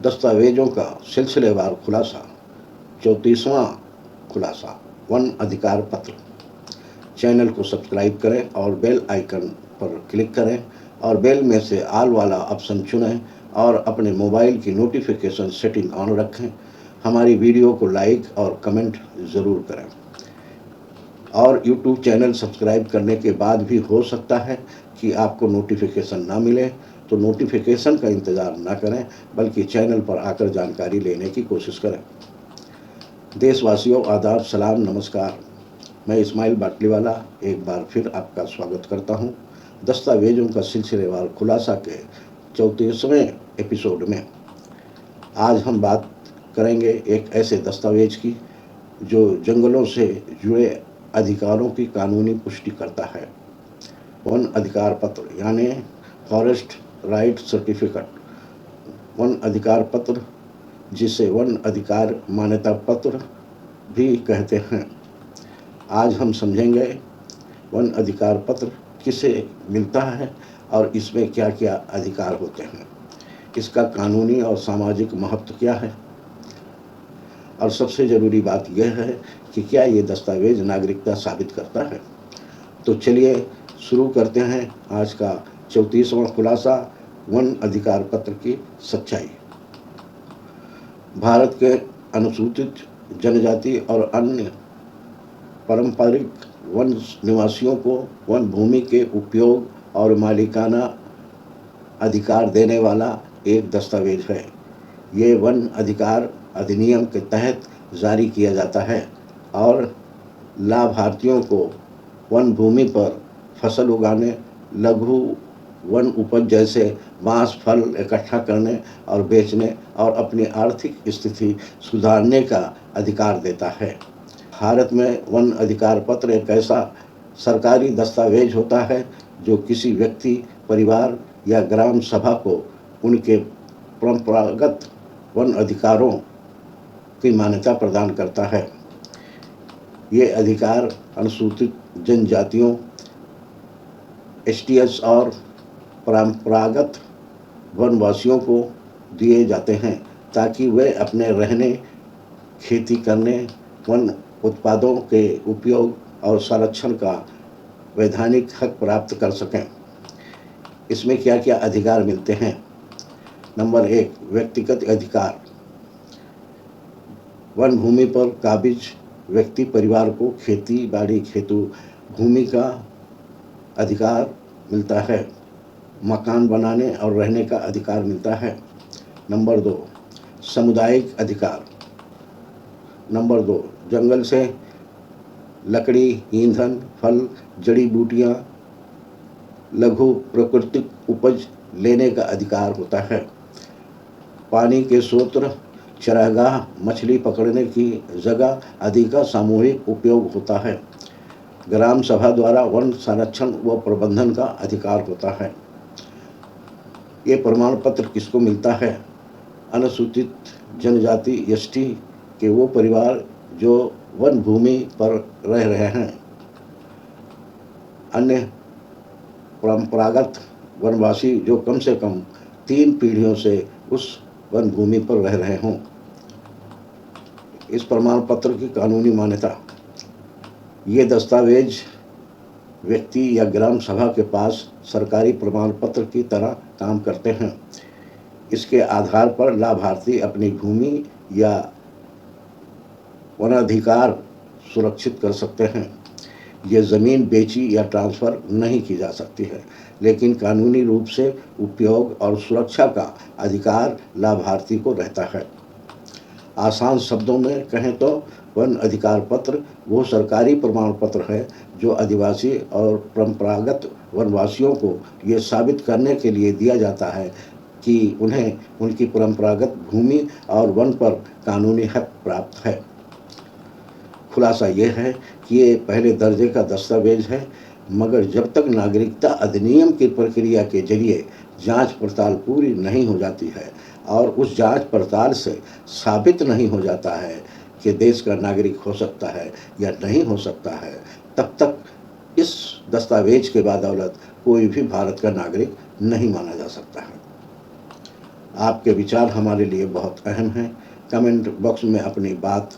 दस्तावेजों का सिलसिलेवार खुलासा। 34वां खुलासा, वन अधिकार पत्र। चैनल को सब्सक्राइब करें और बेल आइकन पर क्लिक करें और बेल में से ऑल वाला ऑप्शन चुनें और अपने मोबाइल की नोटिफिकेशन सेटिंग ऑन रखें। हमारी वीडियो को लाइक और कमेंट ज़रूर करें। और यूट्यूब चैनल सब्सक्राइब करने के बाद भी हो सकता है कि आपको नोटिफिकेशन ना मिले, तो नोटिफिकेशन का इंतज़ार ना करें बल्कि चैनल पर आकर जानकारी लेने की कोशिश करें। देशवासियों, आदाब, सलाम, नमस्कार। मैं इस्माइल बाटलीवाला एक बार फिर आपका स्वागत करता हूं दस्तावेजों का सिलसिलेवार खुलासा के 34वें एपिसोड में। आज हम बात करेंगे एक ऐसे दस्तावेज की जो जंगलों से जुड़े अधिकारों की कानूनी पुष्टि करता है। वन अधिकार पत्र यानी फॉरेस्ट राइट सर्टिफिकेट। वन अधिकार पत्र, जिसे वन अधिकार मान्यता पत्र भी कहते हैं। आज हम समझेंगे वन अधिकार पत्र किसे मिलता है और इसमें क्या क्या अधिकार होते हैं, इसका कानूनी और सामाजिक महत्व क्या है, और सबसे ज़रूरी बात यह है कि क्या ये दस्तावेज नागरिकता साबित करता है। तो चलिए शुरू करते हैं आज का 34वां खुलासा, वन अधिकार पत्र की सच्चाई। भारत के अनुसूचित जनजाति और अन्य पारंपरिक वन निवासियों को वन भूमि के उपयोग और मालिकाना अधिकार देने वाला एक दस्तावेज है। ये वन अधिकार अधिनियम के तहत जारी किया जाता है और लाभार्थियों को वन भूमि पर फसल उगाने, लघु वन उपज जैसे बाँस फल इकट्ठा करने और बेचने और अपनी आर्थिक स्थिति सुधारने का अधिकार देता है। भारत में वन अधिकार पत्र एक ऐसा सरकारी दस्तावेज होता है जो किसी व्यक्ति, परिवार या ग्राम सभा को उनके परंपरागत वन अधिकारों की मान्यता प्रदान करता है। ये अधिकार अनुसूचित जनजातियों, एसटीएस और परंपरागत वनवासियों को दिए जाते हैं ताकि वे अपने रहने, खेती करने, वन उत्पादों के उपयोग और संरक्षण का वैधानिक हक प्राप्त कर सकें। इसमें क्या क्या अधिकार मिलते हैं। नंबर 1, व्यक्तिगत अधिकार। वन भूमि पर काबिज व्यक्ति परिवार को खेती बाड़ी हेतु भूमि का अधिकार मिलता है। मकान बनाने और रहने का अधिकार मिलता है। नंबर 2, सामुदायिक अधिकार। नंबर 2, जंगल से लकड़ी, ईंधन, फल, जड़ी बूटियाँ, लघु प्राकृतिक उपज लेने का अधिकार होता है। पानी के स्रोत, चरागाह, मछली पकड़ने की जगह आदि का सामूहिक उपयोग होता है। ग्राम सभा द्वारा वन संरक्षण व प्रबंधन का अधिकार होता है। ये प्रमाण पत्र किसको मिलता है। अनुसूचित जनजाति एसटी के वो परिवार जो वन भूमि पर रह रहे हैं। अन्य परंपरागत वनवासी जो कम से कम 3 पीढ़ियों से उस वन भूमि पर रह रहे हों। इस प्रमाण पत्र की कानूनी मान्यता। ये दस्तावेज व्यक्ति या ग्राम सभा के पास सरकारी प्रमाण पत्र की तरह काम करते हैं। इसके आधार पर लाभार्थी अपनी भूमि या वनाधिकार सुरक्षित कर सकते हैं। ये ज़मीन बेची या ट्रांसफ़र नहीं की जा सकती है, लेकिन कानूनी रूप से उपयोग और सुरक्षा का अधिकार लाभार्थी को रहता है। आसान शब्दों में कहें तो वन अधिकार पत्र वो सरकारी प्रमाण पत्र है जो आदिवासी और परंपरागत वनवासियों को ये साबित करने के लिए दिया जाता है कि उन्हें उनकी परंपरागत भूमि और वन पर कानूनी हक प्राप्त है। खुलासा ये है कि ये पहले दर्जे का दस्तावेज है, मगर जब तक नागरिकता अधिनियम की प्रक्रिया के जरिए जांच पड़ताल पूरी नहीं हो जाती है और उस जांच पड़ताल से साबित नहीं हो जाता है कि देश का नागरिक हो सकता है या नहीं हो सकता है, तब तक इस दस्तावेज के बदौलत कोई भी भारत का नागरिक नहीं माना जा सकता है। आपके विचार हमारे लिए बहुत अहम हैं। कमेंट बॉक्स में अपनी बात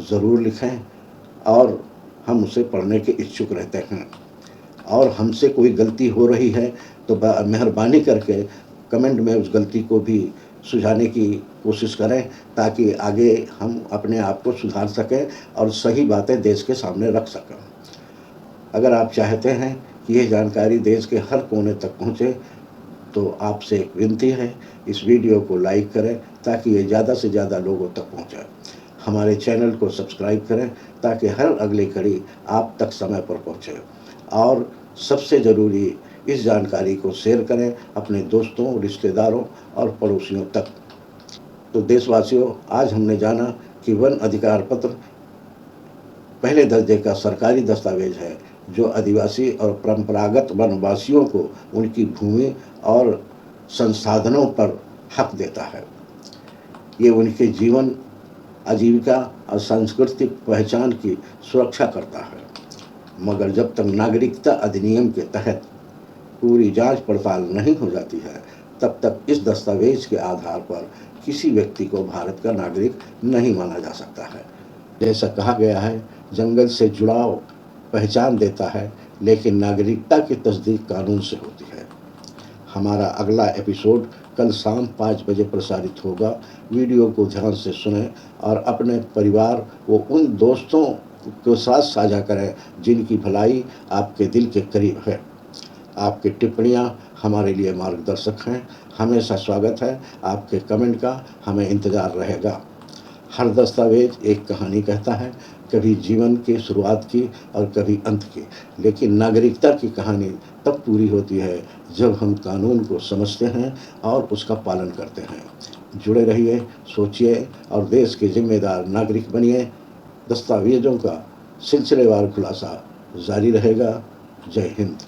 ज़रूर लिखें और हम उसे पढ़ने के इच्छुक रहते हैं। और हमसे कोई गलती हो रही है तो मेहरबानी करके कमेंट में उस गलती को भी सुझाने की कोशिश करें, ताकि आगे हम अपने आप को सुधार सकें और सही बातें देश के सामने रख सकें। अगर आप चाहते हैं कि यह जानकारी देश के हर कोने तक पहुँचे, तो आपसे एक विनती है, इस वीडियो को लाइक करें ताकि ये ज़्यादा से ज़्यादा लोगों तक पहुँचे। हमारे चैनल को सब्सक्राइब करें ताकि हर अगली कड़ी आप तक समय पर पहुँचे। और सबसे ज़रूरी, इस जानकारी को शेयर करें अपने दोस्तों, रिश्तेदारों और पड़ोसियों तक। तो देशवासियों, आज हमने जाना कि वन अधिकार पत्र पहले दर्जे का सरकारी दस्तावेज है जो आदिवासी और परंपरागत वनवासियों को उनकी भूमि और संसाधनों पर हक देता है। ये उनके जीवन, आजीविका और सांस्कृतिक पहचान की सुरक्षा करता है। मगर जब तक नागरिकता अधिनियम के तहत पूरी जांच पड़ताल नहीं हो जाती है, तब तक इस दस्तावेज के आधार पर किसी व्यक्ति को भारत का नागरिक नहीं माना जा सकता है। जैसा कहा गया है, जंगल से जुड़ाव पहचान देता है, लेकिन नागरिकता की तस्दीक कानून से होती है। हमारा अगला एपिसोड कल शाम 5 बजे प्रसारित होगा। वीडियो को ध्यान से सुनें और अपने परिवार व उन दोस्तों के साथ साझा करें जिनकी भलाई आपके दिल के करीब है। आपकी टिप्पणियां हमारे लिए मार्गदर्शक हैं। हमेशा स्वागत है आपके कमेंट का, हमें इंतज़ार रहेगा। हर दस्तावेज एक कहानी कहता है, कभी जीवन की शुरुआत की और कभी अंत की, लेकिन नागरिकता की कहानी तब पूरी होती है जब हम कानून को समझते हैं और उसका पालन करते हैं। जुड़े रहिए, सोचिए और देश के जिम्मेदार नागरिक बनिए। दस्तावेजों का सिलसिलेवार खुलासा जारी रहेगा। जय हिंद।